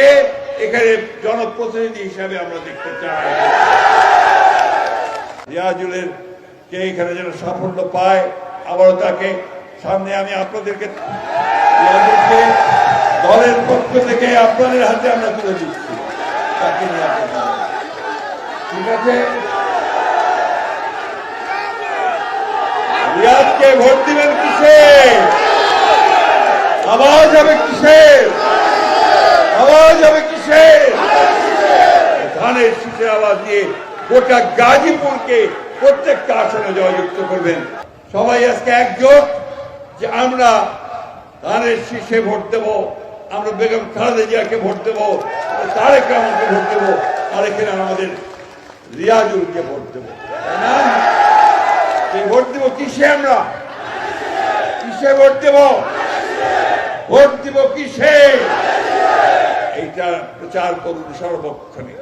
রিয়াজকে এখানে জনপ্রতিনিধি হিসাবে আমরা দেখতে চাই। রিয়াজুলের কে এখানে যেন সাফল্য পায়, আবারও তাকে সামনে আমি আপনাদেরকে দলের পক্ষ থেকে আপনাদের হাতে আমরা তুলে দিচ্ছি। তাকে নিয়ে ঠিক আছে, রিয়াজকে ভোট দিবেন কিসে? আওয়াজ হবে কিসে? আওয়াজ হবে কিসে? ধানের শীষের আওয়াজ দিয়ে গোটা গাজীপুরকে প্রত্যেকটা আসনে জয়যুক্ত করবেন। সবাই আজকে একজোট যে আমরা ধানের শীষে ভোট দেব, আমরা বেগম খালেদা জিয়াকে ভোট দেব, তারেক রহমানকে ভোট দেব, আর এখানে আমাদের রিয়াজুলকে ভোট দেব। তাই না? ভোট দেব কিসে? আমরা কিসে ভোট দেব? ভোট দিব কিসে? এইটা প্রচার করুন সর্বক্ষণে।